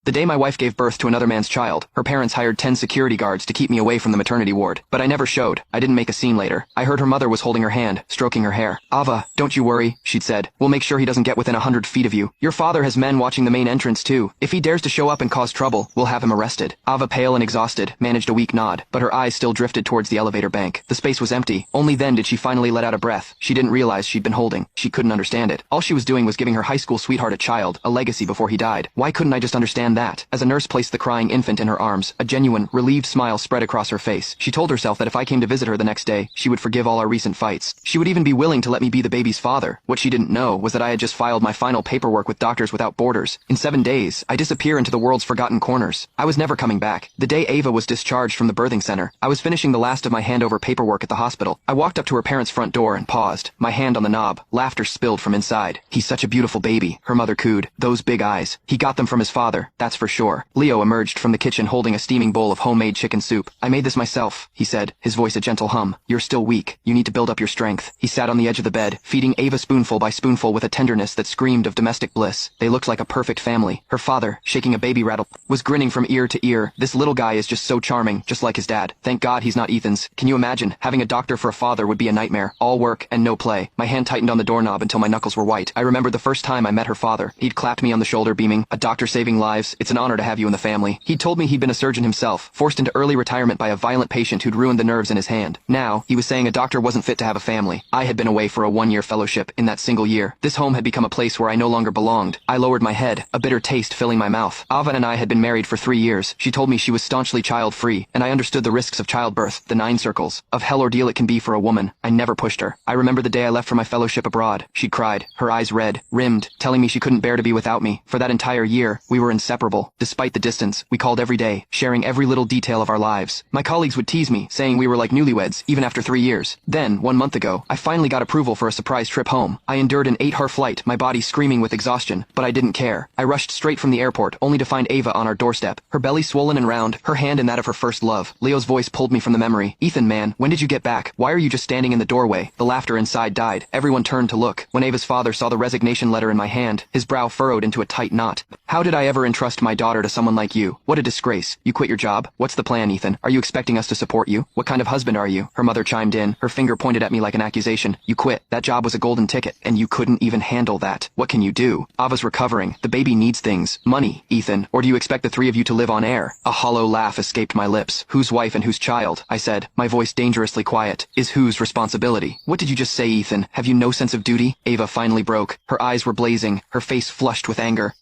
The day my wife gave birth to another man's child, her parents hired 10 security guards to keep me away from the maternity ward. But I never showed. I didn't make a scene later. I heard her mother was holding her hand, stroking her hair. "Ava, don't you worry," she'd said. "We'll make sure he doesn't get within 100 feet of you. Your father has men watching the main entrance too. If he dares to show up and cause trouble, we'll have him arrested." Ava, pale and exhausted, managed a weak nod, but her eyes still drifted towards the elevator bank. The space was empty. Only then did she finally let out a breath. She didn't realize she'd been holding. She couldn't understand it. All she was doing was giving her high school sweetheart a child, a legacy before he died. Why couldn't I just understand that? As a nurse placed the crying infant in her arms, a genuine, relieved smile spread across her face. She told herself that if I came to visit her the next day, she would forgive all our recent fights. She would even be willing to let me be the baby's father. What she didn't know was that I had just filed my final paperwork with Doctors Without Borders. In 7 days, I disappear into the world's forgotten corners. I was never coming back. The day Ava was discharged from the birthing center, I was finishing the last of my handover paperwork at the hospital. I walked up to her parents' front door and paused, my hand on the knob. Laughter spilled from inside. "He's such a beautiful baby," her mother cooed. "Those big eyes. He got them from his father, that's for sure." Leo emerged from the kitchen holding a steaming bowl of homemade chicken soup. "I made this myself," he said, his voice a gentle hum. "You're still weak. You need to build up your strength." He sat on the edge of the bed, feeding Ava spoonful by spoonful with a tenderness that screamed of domestic bliss. They looked like a perfect family. Her father, shaking a baby rattle, was grinning from ear to ear. "This little guy is just so charming, just like his dad. Thank God he's not Ethan's." Can you imagine? Having a doctor for a father would be a nightmare. All work and no play. My hand tightened on the doorknob until my knuckles were white. I remembered the first time I met her father. He'd clapped me on the shoulder, beaming, "A doctor saving lives. It's an honor to have you in the family." He'd told me he'd been a surgeon himself, forced into early retirement by a violent patient who'd ruined the nerves in his hand. Now, he was saying a doctor wasn't fit to have a family. I had been away for a 1-year fellowship. In that single year, this home had become a place where I no longer belonged. I lowered my head, a bitter taste filling my mouth. Ava and I had been married for 3 years. She told me she was staunchly child-free, and I understood the risks of childbirth, the 9 circles, of hell ordeal it can be for a woman. I never pushed her. I remember the day I left for my fellowship abroad. She'd cried, her eyes red, rimmed, telling me she couldn't bear to be without me. For that entire year, we were inseparable. Despite the distance, we called every day, sharing every little detail of our lives. My colleagues would tease me, saying we were like newlyweds, even after 3 years. Then, 1 month ago, I finally got approval for a surprise trip home. I endured an 8-hour flight, my body screaming with exhaustion, but I didn't care. I rushed straight from the airport, only to find Ava on our doorstep, her belly swollen and round, her hand in that of her first love. Leo's voice pulled me from the memory. "Ethan, man, when did you get back? Why are you just standing in the doorway?" The laughter inside died. Everyone turned to look. When Ava's father saw the resignation letter in my hand, his brow furrowed into a tight knot. "How did I ever entrust my daughter to someone like you? What a disgrace. You quit your job? What's the plan, Ethan? Are you expecting us to support you? What kind of husband are you?" Her mother chimed in, her finger pointed at me like an accusation. "You quit. That job was a golden ticket, and you couldn't even handle that. What can you do? Ava's recovering. The baby needs things. Money, Ethan. Or do you expect the 3 of you to live on air?" A hollow laugh escaped my lips. "Whose wife and whose child?" I said, my voice dangerously quiet. "Is whose responsibility?" "What did you just say, Ethan? Have you no sense of duty?" Ava finally broke. Her eyes were blazing, her face flushed with anger.